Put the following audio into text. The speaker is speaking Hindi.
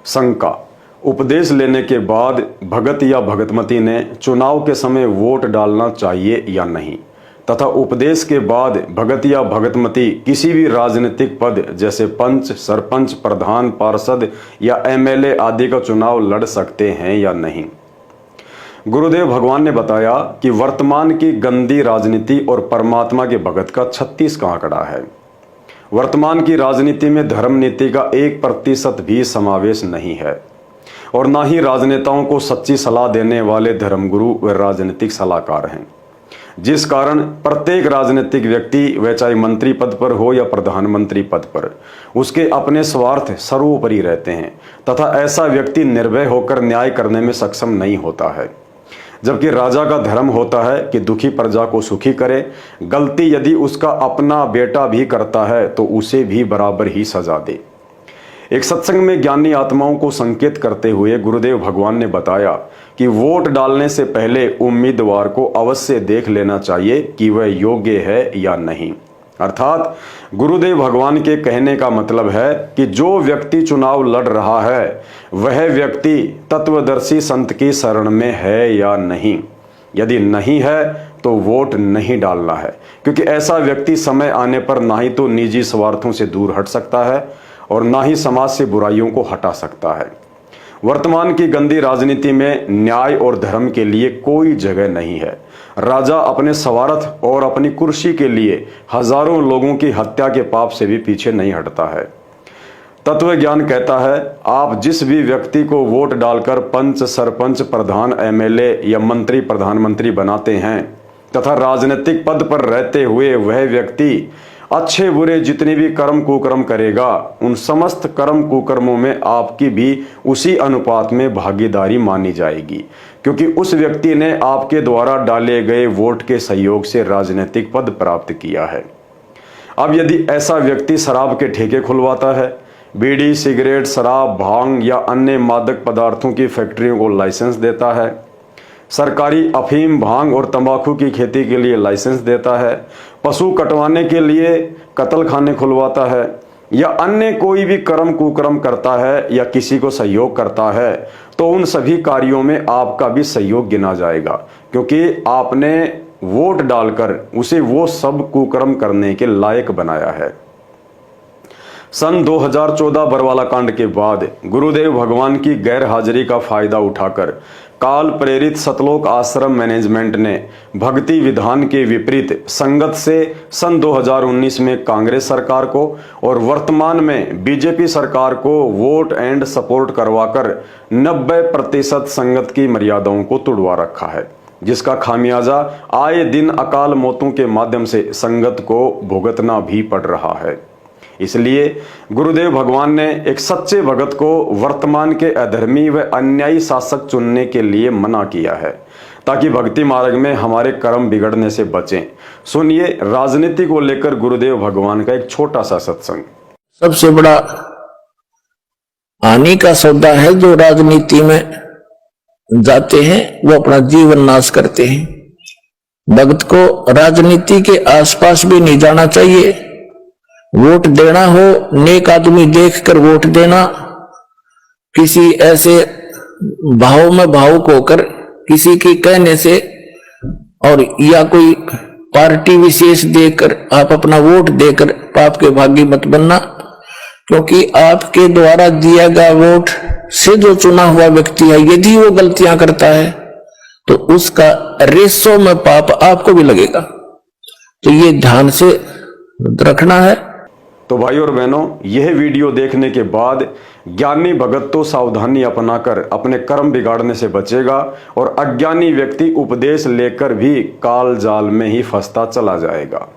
शंका। उपदेश लेने के बाद भगत या भगतमती ने चुनाव के समय वोट डालना चाहिए या नहीं, तथा उपदेश के बाद भगत या भगतमती किसी भी राजनीतिक पद जैसे पंच, सरपंच, प्रधान, पार्षद या एमएलए आदि का चुनाव लड़ सकते हैं या नहीं। गुरुदेव भगवान ने बताया कि वर्तमान की गंदी राजनीति और परमात्मा के भगत का 36 का आंकड़ा है। वर्तमान की राजनीति में धर्म नीति का 1% भी समावेश नहीं है और ना ही राजनेताओं को सच्ची सलाह देने वाले धर्मगुरु व राजनीतिक सलाहकार हैं, जिस कारण प्रत्येक राजनीतिक व्यक्ति वह चाहे मंत्री पद पर हो या प्रधानमंत्री पद पर, उसके अपने स्वार्थ सर्वोपरि रहते हैं तथा ऐसा व्यक्ति निर्भय होकर न्याय करने में सक्षम नहीं होता है। जबकि राजा का धर्म होता है कि दुखी प्रजा को सुखी करे। गलती यदि उसका अपना बेटा भी करता है तो उसे भी बराबर ही सजा दे। एक सत्संग में ज्ञानी आत्माओं को संकेत करते हुए गुरुदेव भगवान ने बताया कि वोट डालने से पहले उम्मीदवार को अवश्य देख लेना चाहिए कि वह योग्य है या नहीं। अर्थात गुरुदेव भगवान के कहने का मतलब है कि जो व्यक्ति चुनाव लड़ रहा है वह व्यक्ति तत्वदर्शी संत की शरण में है या नहीं। यदि नहीं है तो वोट नहीं डालना है, क्योंकि ऐसा व्यक्ति समय आने पर ना ही तो निजी स्वार्थों से दूर हट सकता है और ना ही समाज से बुराइयों को हटा सकता है। वर्तमान की गंदी राजनीति में न्याय और धर्म के लिए कोई जगह नहीं है। राजा अपने स्वार्थ और अपनी कुर्सी के लिए हजारों लोगों की हत्या के पाप से भी पीछे नहीं हटता है। तत्व ज्ञान कहता है, आप जिस भी व्यक्ति को वोट डालकर पंच, सरपंच, प्रधान, एमएलए या मंत्री, प्रधानमंत्री बनाते हैं तथा राजनीतिक पद पर रहते हुए वह व्यक्ति अच्छे बुरे जितने भी कर्म कुकर्म करेगा, उन समस्त कर्म कुकर्मों में आपकी भी उसी अनुपात में भागीदारी मानी जाएगी, क्योंकि उस व्यक्ति ने आपके द्वारा डाले गए वोट के सहयोग से राजनीतिक पद प्राप्त किया है। अब यदि ऐसा व्यक्ति शराब के ठेके खुलवाता है, बीड़ी, सिगरेट, शराब, भांग या अन्य मादक पदार्थों की फैक्ट्रियों को लाइसेंस देता है, सरकारी अफीम, भांग और तंबाकू की खेती के लिए लाइसेंस देता है, पशु कटवाने के लिए कत्ल खाने खुलवाता है या अन्य कोई भी कर्म कुकर्म करता है या किसी को सहयोग करता है, तो उन सभी कार्यों में आपका भी सहयोग गिना जाएगा, क्योंकि आपने वोट डालकर उसे वो सब कुकर्म करने के लायक बनाया है। सन 2014 बरवाला कांड के बाद गुरुदेव भगवान की गैर हाजिरी का फायदा उठाकर काल प्रेरित सतलोक आश्रम मैनेजमेंट ने भक्ति विधान के विपरीत संगत से सन 2019 में कांग्रेस सरकार को और वर्तमान में बीजेपी सरकार को वोट एंड सपोर्ट करवाकर 90% संगत की मर्यादाओं को तुड़वा रखा है, जिसका खामियाजा आए दिन अकाल मौतों के माध्यम से संगत को भुगतना भी पड़ रहा है। इसलिए गुरुदेव भगवान ने एक सच्चे भगत को वर्तमान के अधर्मी व अन्यायी शासक चुनने के लिए मना किया है, ताकि भक्ति मार्ग में हमारे कर्म बिगड़ने से बचें। सुनिए राजनीति को लेकर गुरुदेव भगवान का एक छोटा सा सत्संग। सबसे बड़ा हानि का सौदा है जो राजनीति में जाते हैं, वो अपना जीवन नाश करते हैं। भक्त को राजनीति के आसपास भी नहीं जाना चाहिए। वोट देना हो, नेक आदमी देखकर वोट देना, किसी ऐसे भाव में भावुक होकर किसी के कहने से और या कोई पार्टी विशेष देकर आप अपना वोट देकर पाप के भागी मत बनना, क्योंकि आपके द्वारा दिया गया वोट से जो चुना हुआ व्यक्ति है, यदि वो गलतियां करता है तो उसका रेशो में पाप आपको भी लगेगा। तो ये ध्यान से रखना है। तो भाई और बहनों, यह वीडियो देखने के बाद ज्ञानी भगत तो सावधानी अपनाकर अपने कर्म बिगाड़ने से बचेगा और अज्ञानी व्यक्ति उपदेश लेकर भी काल जाल में ही फंसता चला जाएगा।